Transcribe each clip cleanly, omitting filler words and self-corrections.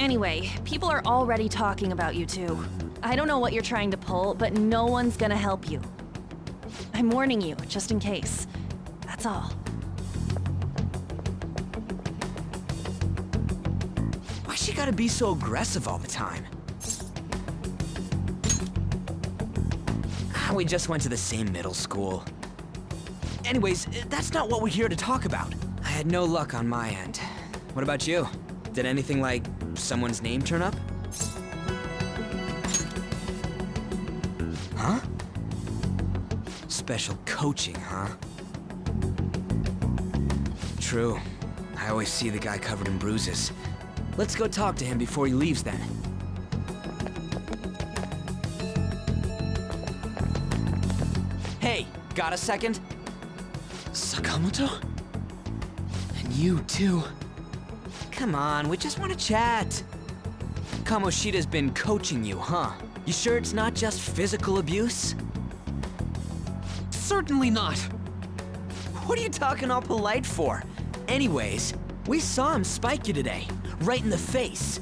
Anyway, people are already talking about you two. I don't know what you're trying to pull, but no one's gonna help you. I'm warning you, just in case. That's all. Why she gotta be so aggressive all the time? We just went to the same middle school. Anyways, that's not what we're here to talk about. I had no luck on my end. What about you? Did anything like someone's name turn up? Huh? Special coaching, huh? True. I always see the guy covered in bruises. Let's go talk to him before he leaves then. Hey, got a second? Sakamoto? And you too. Come on, we just want to chat. Kamoshida's been coaching you, huh? You sure it's not just physical abuse? Certainly not. What are you talking all polite for? Anyways, we saw him spike you today, right in the face.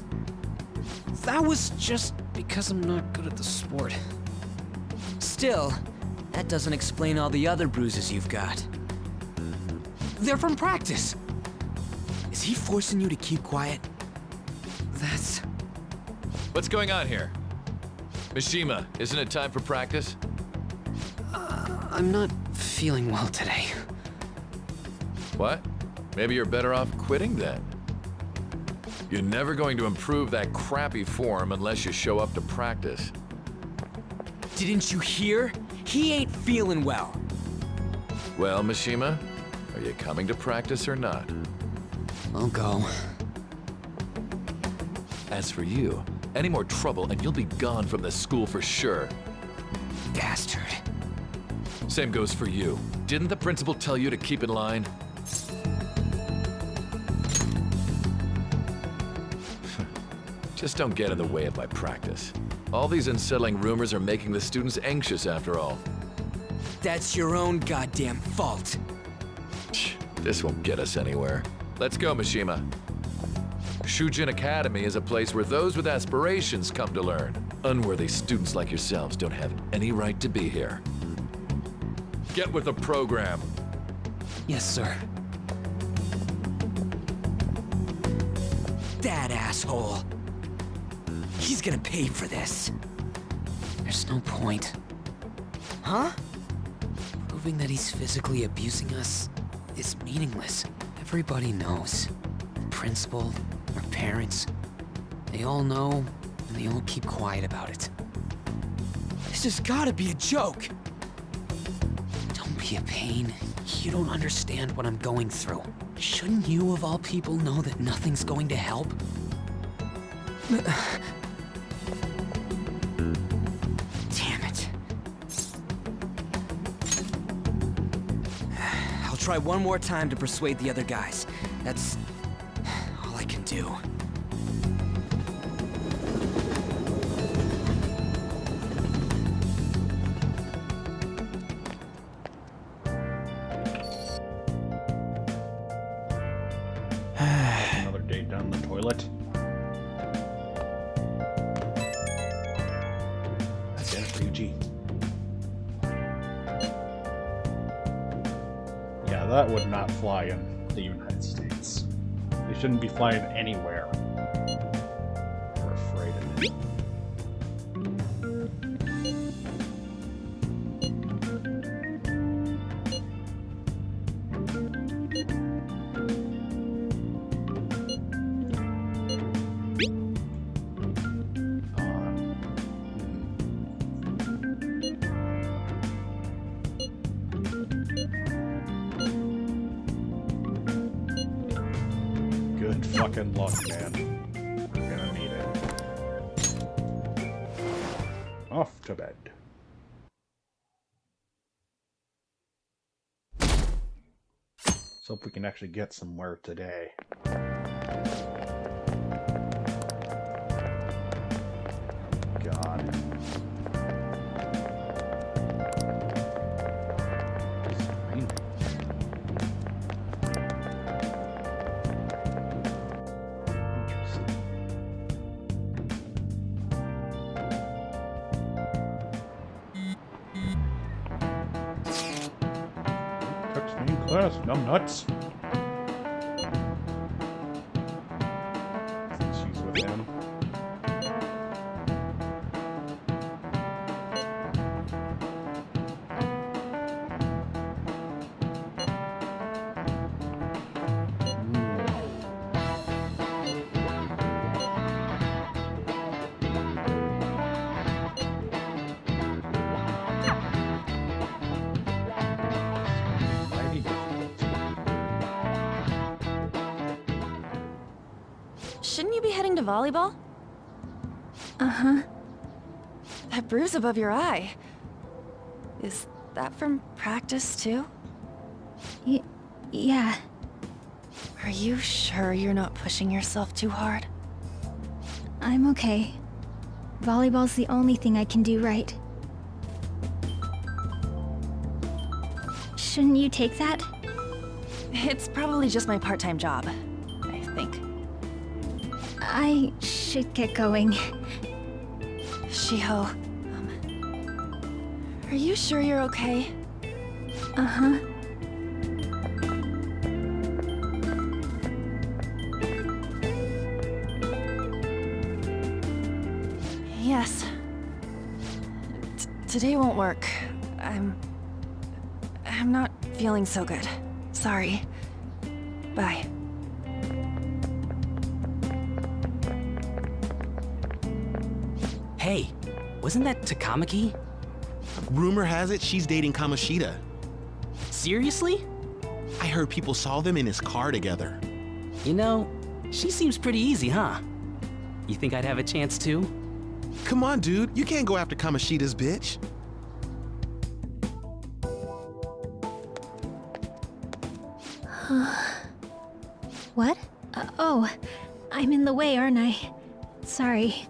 That was just because I'm not good at the sport. Still, that doesn't explain all the other bruises you've got. They're from practice. Is he forcing you to keep quiet? That's... What's going on here? Mishima, isn't it time for practice? I'm not feeling well today. What? Maybe you're better off quitting then. You're never going to improve that crappy form unless you show up to practice. Didn't you hear? He ain't feeling well. Well, Mishima, are you coming to practice or not? I'll go. As for you, any more trouble and you'll be gone from the school for sure. Bastard. Same goes for you. Didn't the principal tell you to keep in line? Just don't get in the way of my practice. All these unsettling rumors are making the students anxious after all. That's your own goddamn fault. This won't get us anywhere. Let's go, Mishima. Shujin Academy is a place where those with aspirations come to learn. Unworthy students like yourselves don't have any right to be here. Get with the program. Yes, sir. That asshole. He's gonna pay for this. There's no point. Huh? Proving that he's physically abusing us is meaningless. Everybody knows. The principal, our parents, they all know, and they all keep quiet about it. This has gotta be a joke. Don't be a pain. You don't understand what I'm going through. Shouldn't you, of all people, know that nothing's going to help? Damn it. I'll try one more time to persuade the other guys. That's all I can do. Another date down the toilet. That's it for you, G. Yeah, that would not fly in the United States. They shouldn't be flying anywhere. They're afraid of it. Good fucking luck, man. We're gonna need it. Off to bed. Let's hope we can actually get somewhere today. God. It's raining. Interesting. this, numb nuts. She's with him. Shouldn't you be heading to volleyball? Uh-huh. That bruise above your eye. Is that from practice, too? Yeah. Are you sure you're not pushing yourself too hard? I'm okay. Volleyball's the only thing I can do right. Shouldn't you take that? It's probably just my part-time job, I think. I should get going. Shiho, are you sure you're okay? Uh-huh. Yes. Today won't work. I'm not feeling so good. Sorry. Bye. Hey, wasn't that Takamaki? Rumor has it she's dating Kamoshida. Seriously? I heard people saw them in his car together. You know, she seems pretty easy, huh? You think I'd have a chance too? Come on, dude. You can't go after Kamoshida's bitch. What? Oh, I'm in the way, aren't I? Sorry.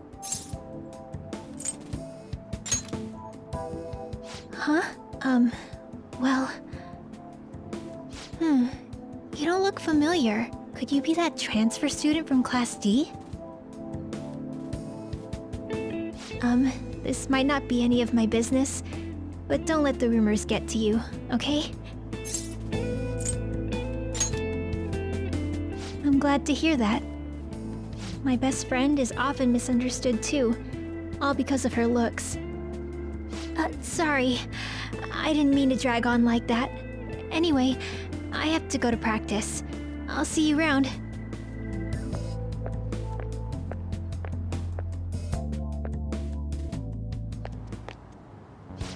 Huh? Well... You don't look familiar. Could you be that transfer student from Class D? This might not be any of my business, but don't let the rumors get to you, okay? I'm glad to hear that. My best friend is often misunderstood too, all because of her looks. Sorry. I didn't mean to drag on like that. Anyway, I have to go to practice. I'll see you around.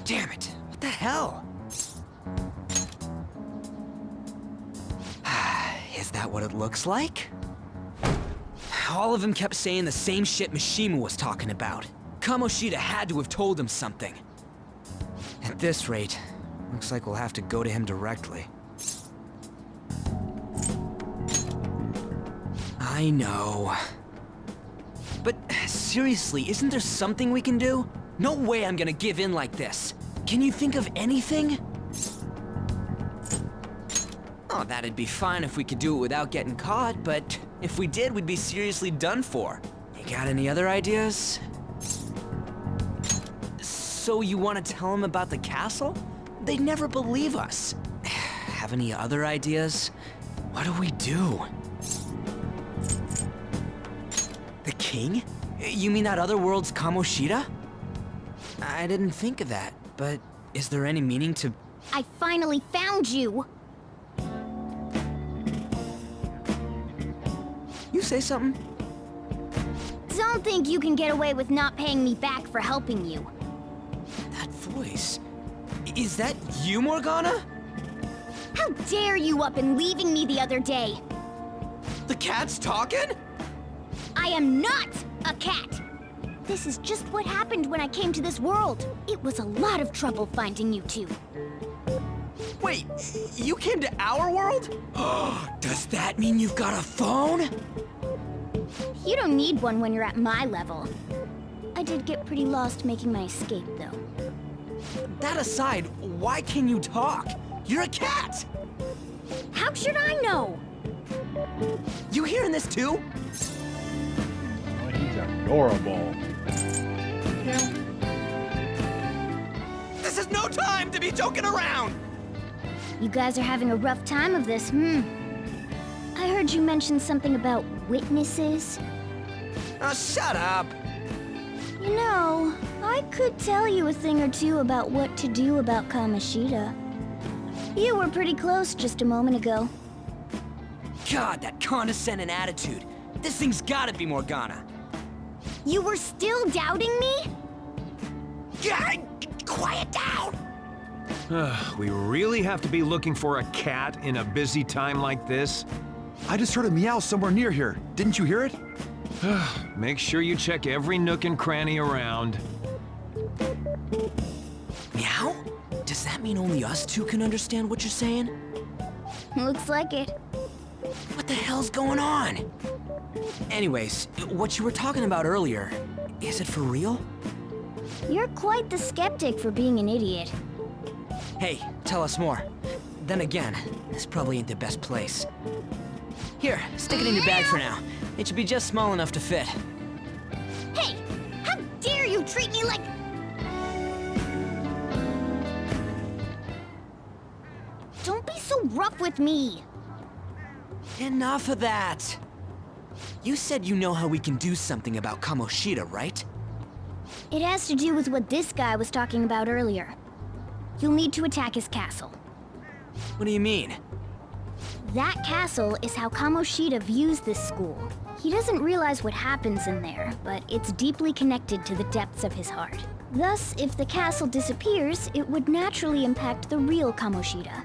Damn it! What the hell? Is that what it looks like? All of them kept saying the same shit Mishima was talking about. Kamoshida had to have told him something. At this rate, looks like we'll have to go to him directly. I know. But seriously, isn't there something we can do? No way I'm gonna give in like this. Can you think of anything? Oh, that'd be fine if we could do it without getting caught, but if we did, we'd be seriously done for. You got any other ideas? So you want to tell them about the castle? They'd never believe us. Have any other ideas? What do we do? The king? You mean that other world's Kamoshida? I didn't think of that, but is there any meaning to... I finally found you! You say something? Don't think you can get away with not paying me back for helping you. That voice... Is that you, Morgana? How dare you up and leaving me the other day? The cat's talking? I am not a cat! This is just what happened when I came to this world. It was a lot of trouble finding you two. Wait, you came to our world? Does that mean you've got a phone? You don't need one when you're at my level. I did get pretty lost making my escape, though. That aside, why can you talk? You're a cat! How should I know? You hearing this too? Oh, he's adorable. This is no time to be joking around! You guys are having a rough time of this, I heard you mention something about witnesses. Oh, shut up! You know, I could tell you a thing or two about what to do about Kamoshida. You were pretty close just a moment ago. God, that condescending attitude. This thing's gotta be Morgana. You were still doubting me? God, quiet down! We really have to be looking for a cat in a busy time like this? I just heard a meow somewhere near here. Didn't you hear it? Make sure you check every nook and cranny around. Meow? Does that mean only us two can understand what you're saying? Looks like it. What the hell's going on? Anyways, what you were talking about earlier, is it for real? You're quite the skeptic for being an idiot. Hey, tell us more. Then again, this probably ain't the best place. Here, stick it in your bag for now. It should be just small enough to fit. Hey! How dare you treat me like... Don't be so rough with me! Enough of that! You said you know how we can do something about Kamoshida, right? It has to do with what this guy was talking about earlier. You'll need to attack his castle. What do you mean? That castle is how Kamoshida views this school. He doesn't realize what happens in there, but it's deeply connected to the depths of his heart. Thus, if the castle disappears, it would naturally impact the real Kamoshida.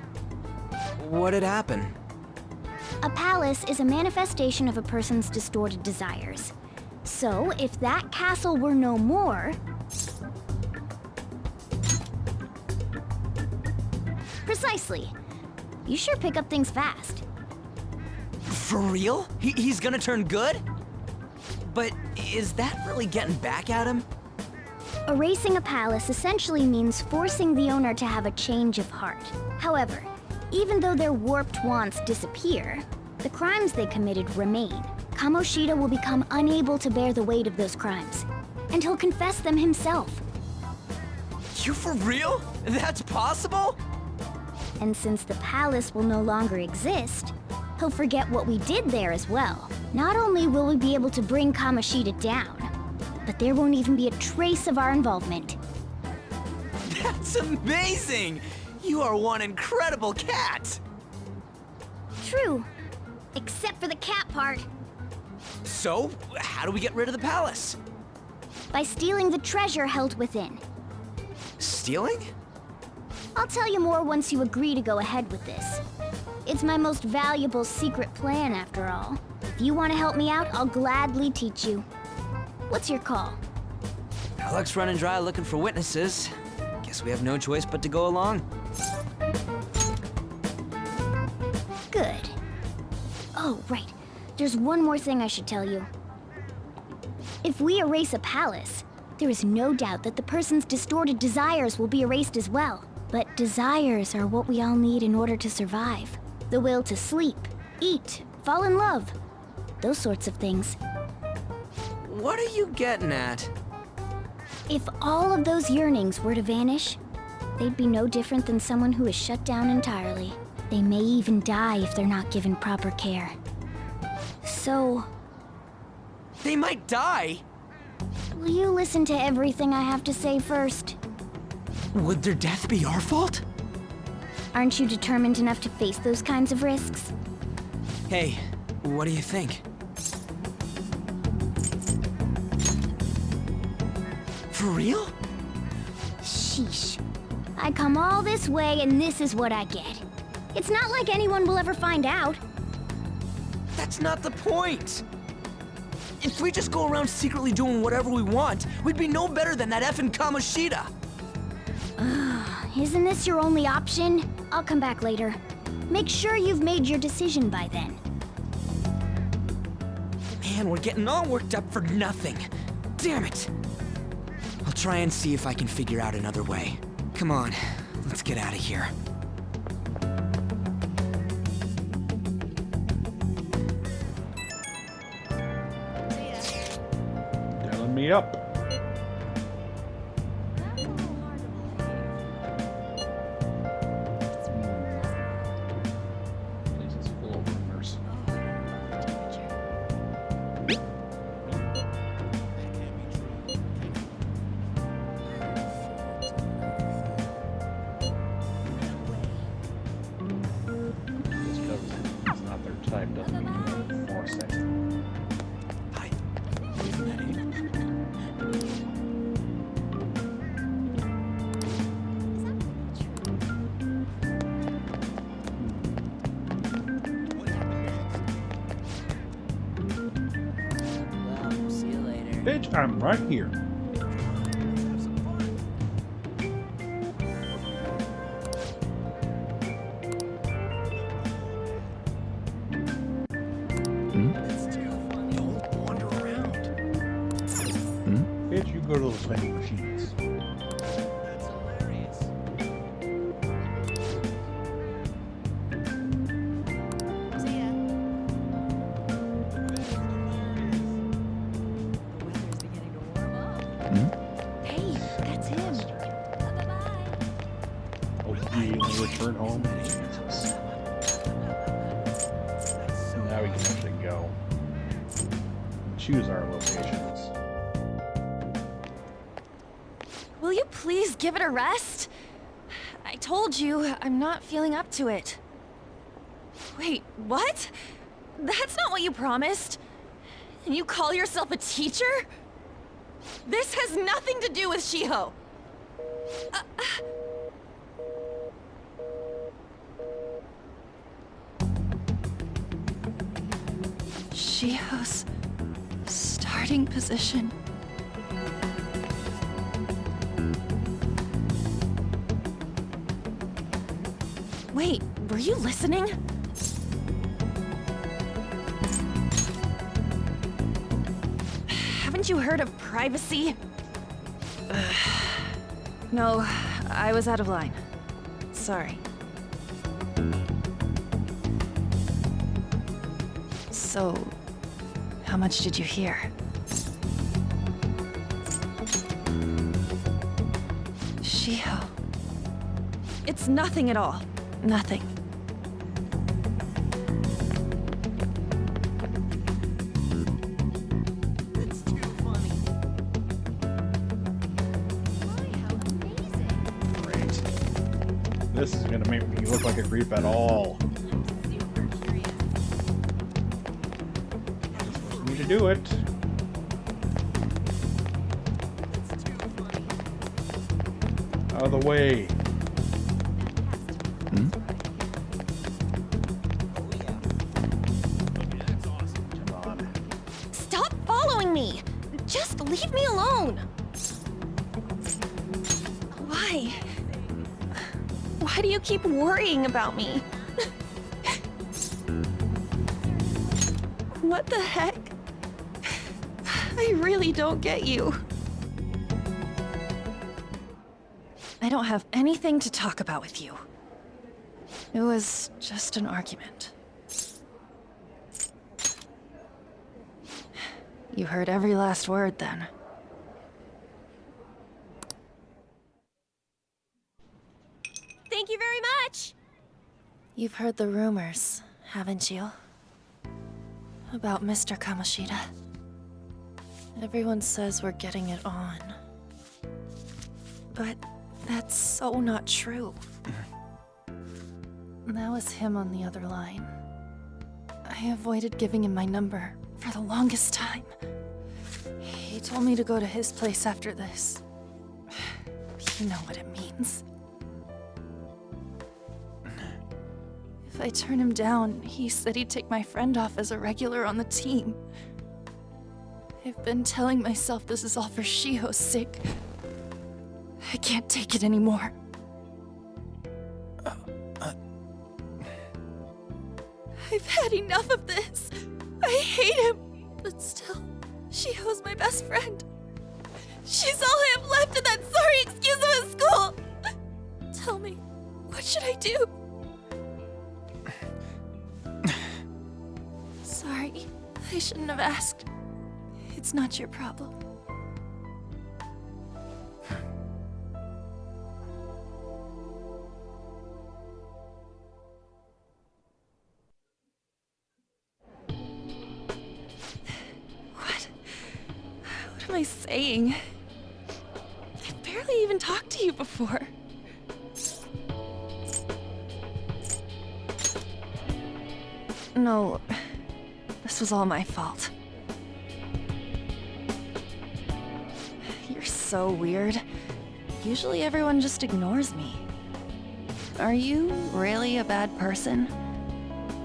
What'd happen? A palace is a manifestation of a person's distorted desires. So, if that castle were no more... Precisely. You sure pick up things fast. For real? He's gonna turn good? But is that really getting back at him? Erasing a palace essentially means forcing the owner to have a change of heart. However, even though their warped wants disappear, the crimes they committed remain. Kamoshida will become unable to bear the weight of those crimes, and he'll confess them himself. You for real? That's possible? And since the palace will no longer exist, he'll forget what we did there as well. Not only will we be able to bring Kamoshida down, but there won't even be a trace of our involvement. That's amazing! You are one incredible cat! True. Except for the cat part. So, how do we get rid of the palace? By stealing the treasure held within. Stealing? I'll tell you more once you agree to go ahead with this. It's my most valuable secret plan, after all. If you want to help me out, I'll gladly teach you. What's your call? Our luck's running dry looking for witnesses. Guess we have no choice but to go along. Good. Oh, right. There's one more thing I should tell you. If we erase a palace, there is no doubt that the person's distorted desires will be erased as well. But desires are what we all need in order to survive. The will to sleep, eat, fall in love. Those sorts of things. What are you getting at? If all of those yearnings were to vanish, they'd be no different than someone who is shut down entirely. They may even die if they're not given proper care. So... They might die? will you listen to everything I have to say first? Would their death be our fault? Aren't you determined enough to face those kinds of risks? Hey, what do you think? For real? Sheesh. I come all this way and this is what I get. It's not like anyone will ever find out. That's not the point! If we just go around secretly doing whatever we want, we'd be no better than that effing Kamoshida! Isn't this your only option? I'll come back later. Make sure you've made your decision by then. Man, we're getting all worked up for nothing. Damn it! I'll try and see if I can figure out another way. Come on, let's get out of here. Telling me up. Well, see you later. Bitch, I'm right here. Don't wander around. Bitch, you go to those vending machines. That's hilarious. See ya. The weather's beginning to warm up. Hey, that's him. Oh, you return home? Jesus. Now we can actually go. Choose our locations. Will you please give it a rest? I told you, I'm not feeling up to it. Wait, what? That's not what you promised. And you call yourself a teacher? This has nothing to do with Shiho. Shiho's starting position. Wait, were you listening? Haven't you heard of privacy? No, I was out of line. Sorry. So, how much did you hear? Shiho. It's nothing at all. Nothing. That's too funny. Great. This is gonna make me look like a creep at all. Super curious. For me to do it. That's too funny. Out of the way. Oh yeah. That's awesome. Come on. Stop following me! Just leave me alone! Why? Why do you keep worrying about me? What the heck? I really don't get you. I don't have anything to talk about with you. It was just an argument. You heard every last word then. Thank you very much! You've heard the rumors, haven't you? About Mr. Kamoshida. Everyone says we're getting it on. But that's so not true. That was him on the other line. I avoided giving him my number for the longest time. He told me to go to his place after this. You know what it means. If I turn him down, he said he'd take my friend off as a regular on the team. I've been telling myself this is all for Shiho's sake. I can't take it anymore. I've had enough of this. I hate him. But still, Shiho's my best friend. She's all I have left in that sorry excuse of a school. Tell me, what should I do? Sorry, I shouldn't have asked. It's not your problem. What am I saying? I've barely even talked to you before. No, this was all my fault. so weird. Usually everyone just ignores me. Are you really a bad person?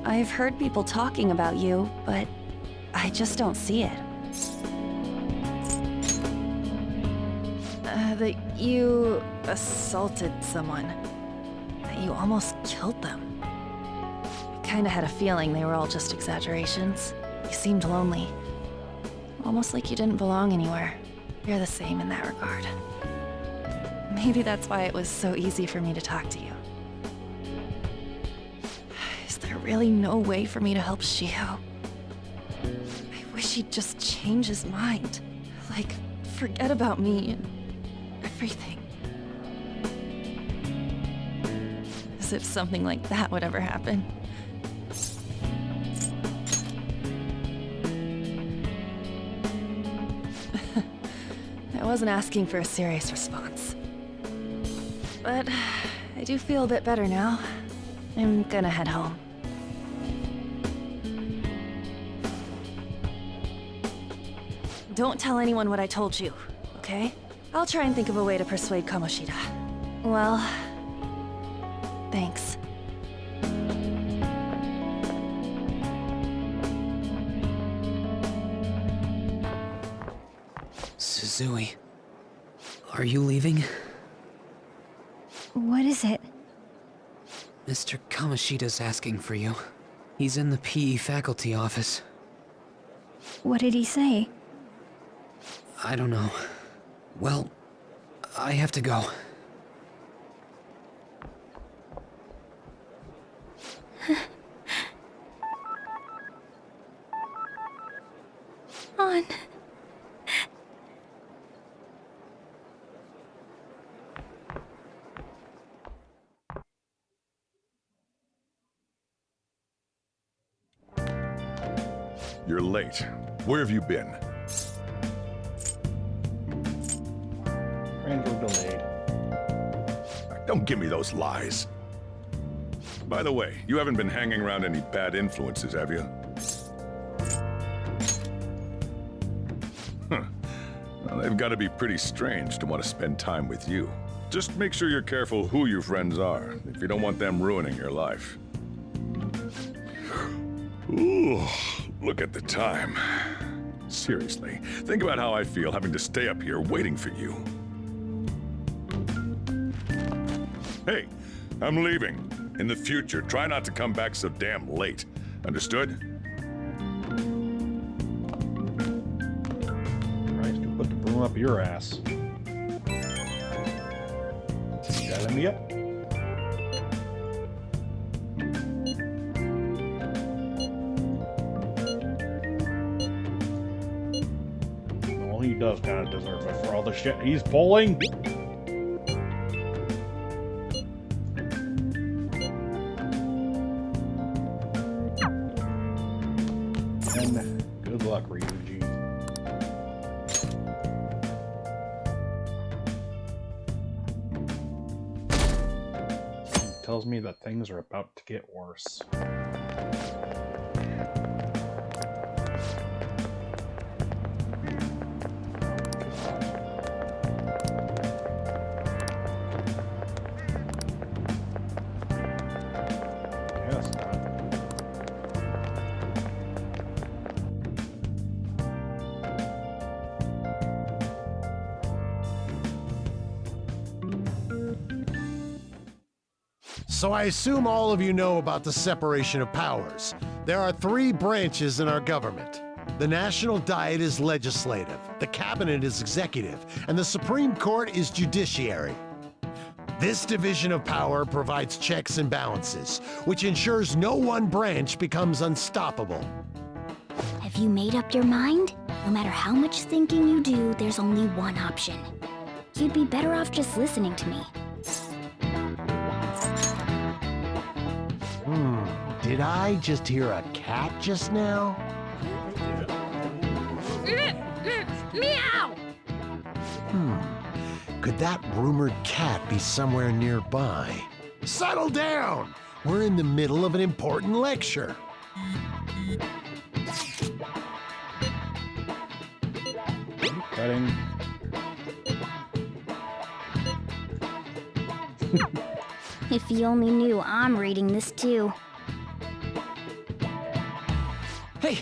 I've heard people talking about you, but I just don't see it. That you assaulted someone. That you almost killed them. I kinda had a feeling they were all just exaggerations. You seemed lonely. Almost like you didn't belong anywhere. You're the same in that regard. Maybe that's why it was so easy for me to talk to you. Is there really no way for me to help Shio? I wish he'd just change his mind. Like, forget about me and everything. As if something like that would ever happen. I wasn't asking for a serious response. But I do feel a bit better now. I'm gonna head home. Don't tell anyone what I told you, okay? I'll try and think of a way to persuade Kamoshida. Well, thanks. Suzui, are you leaving? What is it? Mr. Kamoshida's asking for you. He's in the PE faculty office. What did he say? I don't know. Well, I have to go. On. You're late. Where have you been? Trains were delayed. Don't give me those lies. By the way, you haven't been hanging around any bad influences, have you? Huh. Well, they've got to be pretty strange to want to spend time with you. Just make sure you're careful who your friends are, if you don't want them ruining your life. Ooh, look at the time. Seriously, think about how I feel having to stay up here waiting for you. Hey, I'm leaving. In the future, try not to come back so damn late. Understood? Tries to put the broom up your ass. Telling me yet? Well, he does kind of deserve it for all the shit he's pulling. And good luck, Ryuji. He tells me that things are about to get worse. Guess not. So I assume all of you know about the separation of powers. There are 3 branches in our government. The National Diet is legislative, the Cabinet is executive, and the Supreme Court is judiciary. This division of power provides checks and balances, which ensures no one branch becomes unstoppable. Have you made up your mind? No matter how much thinking you do, there's only one option. You'd be better off just listening to me. Did I just hear a cat just now? Meow! Could that rumored cat be somewhere nearby? Settle down! We're in the middle of an important lecture. Cutting. If you only knew I'm reading this too. Hey,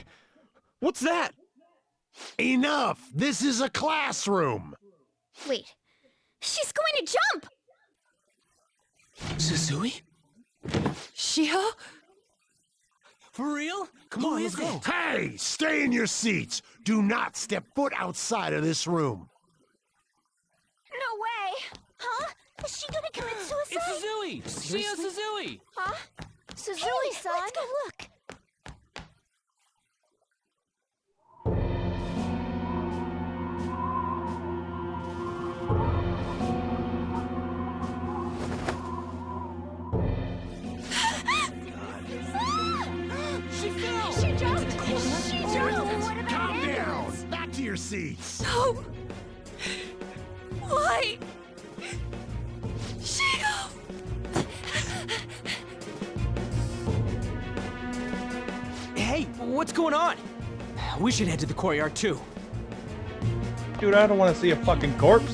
what's that? Enough! This is a classroom! Wait, she's going to jump! Suzui? Shio? For real? Come on, let's go. Hey, stay in your seats. Do not step foot outside of this room. No way! Huh? Is she gonna commit suicide? It's Suzui! Shio Suzui! Huh? Suzui-san? Let's go look. She fell! She jumped! She jumped! What about Calm it? down. Back to your seats. No! Why? Shio! Hey, what's going on? We should head to the courtyard too. Dude, I don't want to see a fucking corpse.